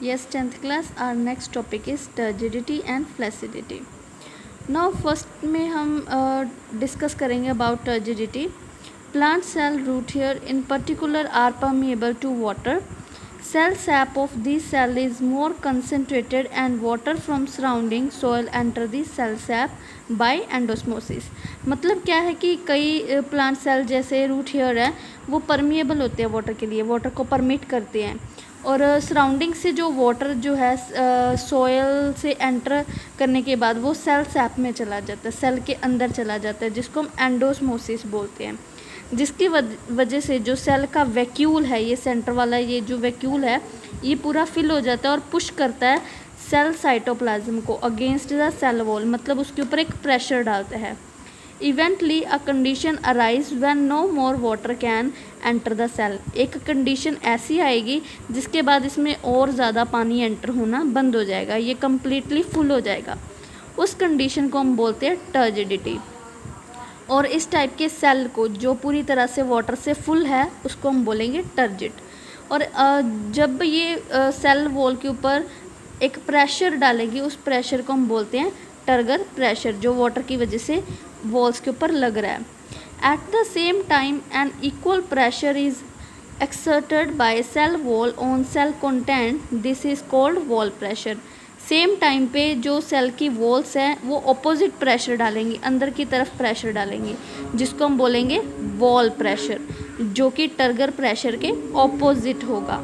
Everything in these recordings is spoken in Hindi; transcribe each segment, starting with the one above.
Yes, 10th class, our next topic is turgidity and flaccidity. Now first में हम डिस्कस करेंगे about turgidity. Plant cell root here in particular are permeable to water. Cell sap of this cell is more concentrated and water from surrounding soil enter the cell sap by endosmosis. मतलब क्या है कि कई प्लांट सेल जैसे रूट हेयर है वो परमिएबल होते हैं वाटर के लिए, वाटर को परमिट करते हैं और सराउंडिंग से जो वाटर जो है सॉयल से एंटर करने के बाद वो सेल सैप में चला जाता है, सेल के अंदर चला जाता है, जिसको हम एंडोस्मोसिस बोलते हैं। जिसकी वजह से जो सेल का वैक्यूल है, ये सेंटर वाला ये जो वैक्यूल है ये पूरा फिल हो जाता है और पुश करता है सेल साइटोप्लाज्म को अगेंस्ट द सेल वॉल, मतलब उसके ऊपर एक प्रेशर डालता है। Eventually a condition arise when no more water can enter the cell. एक कंडीशन ऐसी आएगी जिसके बाद इसमें और ज़्यादा पानी एंटर होना बंद हो जाएगा, ये कम्प्लीटली फुल हो जाएगा। उस कंडीशन को हम बोलते हैं टर्जिडिटी। और इस टाइप के सेल को जो पूरी तरह से वाटर से फुल है उसको हम बोलेंगे टर्जिड। और जब ये सेल वॉल के ऊपर एक प्रेशर डालेगी उस प्रेशर को हम बोलते हैं टर्गर प्रेशर, जो वाटर की वजह से वॉल्स के ऊपर लग रहा है। At the same time an equal pressure is exerted by cell wall on cell content, this is called wall pressure. Same time पे जो सेल की वॉल्स हैं वो ऑपोजिट प्रेशर डालेंगी, अंदर की तरफ प्रेशर डालेंगी, जिसको हम बोलेंगे वॉल प्रेशर, जो कि टर्गर प्रेशर के ऑपोजिट होगा।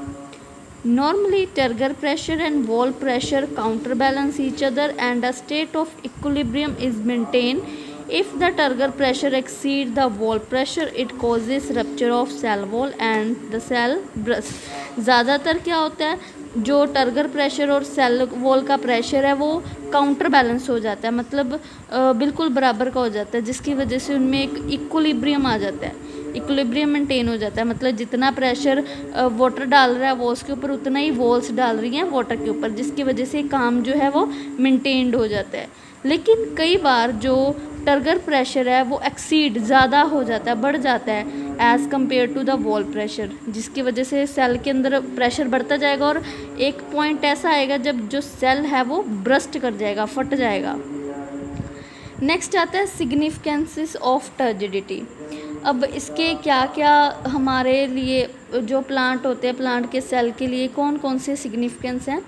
Normally, turgor pressure and wall pressure counterbalance each other and a state of equilibrium is maintained. If the turgor pressure exceeds the wall pressure, it causes rupture of cell wall and the cell burst. ज़्यादातर क्या होता है, जो टर्गर प्रेशर और सेल वॉल का प्रेशर है वो काउंटर बैलेंस हो जाता है, मतलब बिल्कुल बराबर का हो जाता है, जिसकी वजह से उनमें एक इक्विलिब्रियम आ जाता है, इक्विलिब्रियम मेंटेन हो जाता है। मतलब जितना प्रेशर वाटर डाल रहा है वॉल्स के ऊपर उतना ही वॉल्स डाल रही हैं वाटर के ऊपर, जिसकी वजह से काम जो है वो मेंटेन्ड हो जाता है। लेकिन कई बार जो टर्गर प्रेशर है वो एक्सीड ज़्यादा हो जाता है, बढ़ जाता है as compare to the wall pressure, जिसकी वजह से सेल के अंदर प्रेशर बढ़ता जाएगा और एक पॉइंट ऐसा आएगा जब जो सेल है वो ब्रस्ट कर जाएगा, फट जाएगा। नेक्स्ट आता है सिग्निफिकेंसेस ऑफ टर्जिडिटी। अब इसके क्या क्या हमारे लिए जो प्लांट होते हैं, प्लांट के सेल के लिए कौन कौन से सिग्निफिकेंस हैं।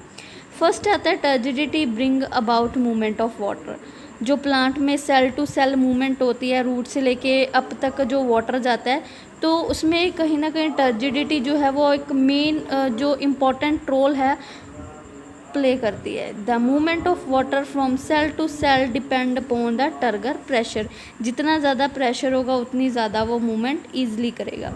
फर्स्ट आता है turgidity bring about movement of water. जो प्लांट में सेल टू सेल मूवमेंट होती है, रूट से लेके अप तक जो वाटर जाता है, तो उसमें कहीं ना कहीं टर्जिडिटी जो है वो एक मेन जो इम्पोर्टेंट रोल है प्ले करती है। The movement of water from cell to cell depend upon the turgor pressure. जितना ज़्यादा प्रेशर होगा उतनी ज़्यादा वो मूवमेंट ईजिली करेगा।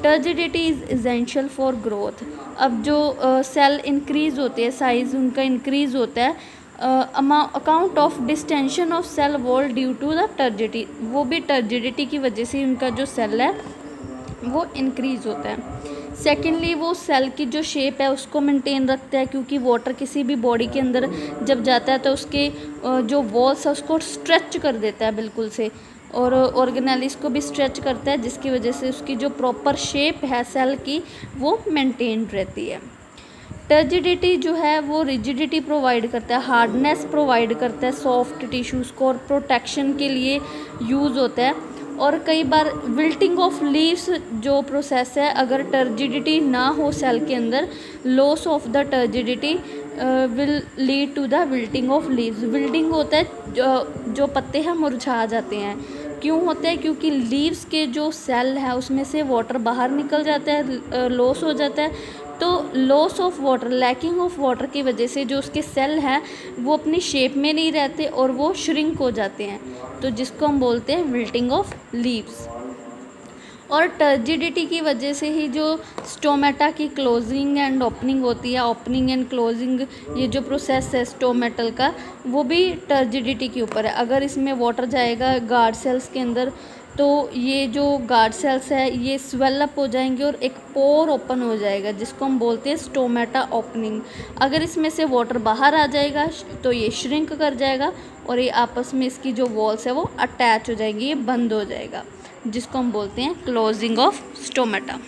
Turgidity is essential for growth. अब जो सेल इंक्रीज़ होते हैं, साइज़ उनका इंक्रीज़ होता है account of distension of cell wall due to the turgidity, वो भी टर्जिडिटी की वजह से उनका जो सेल है वो इंक्रीज़ होता है। सेकेंडली वो सेल की जो शेप है उसको मेंटेन रखता है, क्योंकि वाटर किसी भी बॉडी के अंदर जब जाता है तो उसके जो वॉल्स है उसको स्ट्रेच कर देता है बिल्कुल से, और ऑर्गेनेलिस को भी स्ट्रेच करता है, जिसकी वजह से उसकी जो प्रॉपर शेप है सेल की वो मेंटेन रहती है। टर्जिडिटी जो है वो रिजिडिटी प्रोवाइड करता है, हार्डनेस प्रोवाइड करता है सॉफ्ट टिश्यूज़ को, और प्रोटेक्शन के लिए यूज़ होता है। और कई बार विल्टिंग ऑफ लीव्स जो प्रोसेस है, अगर टर्जिडिटी ना हो सेल के अंदर, loss of the turgidity will lead to the wilting of leaves. Wilting होता है जो पत्ते हैं मुरझा जाते हैं। क्यों होता है? क्योंकि लीव्स के जो सेल है उसमें से वाटर बाहर निकल जाता है, लॉस हो जाता है। तो loss of water, lacking of water की वजह से जो उसके सेल हैं वो अपनी शेप में नहीं रहते और वो श्रिंक हो जाते हैं, तो जिसको हम बोलते हैं विल्टिंग ऑफ लीव्स। और टर्जिडिटी की वजह से ही जो स्टोमेटा की क्लोजिंग एंड ओपनिंग होती है, ओपनिंग एंड क्लोजिंग, ये जो प्रोसेस है स्टोमेटल का, वो भी टर्जिडिटी के ऊपर है। अगर इसमें वाटर जाएगा गार्ड सेल्स के अंदर तो ये जो गार्ड सेल्स है ये स्वेलअप हो जाएंगे और एक पोर ओपन हो जाएगा, जिसको हम बोलते हैं स्टोमेटा ओपनिंग। अगर इसमें से वाटर बाहर आ जाएगा तो ये श्रिंक कर जाएगा और ये आपस में इसकी जो वॉल्स है वो अटैच हो जाएंगी, ये बंद हो जाएगा, जिसको हम बोलते हैं क्लोजिंग ऑफ स्टोमेटा।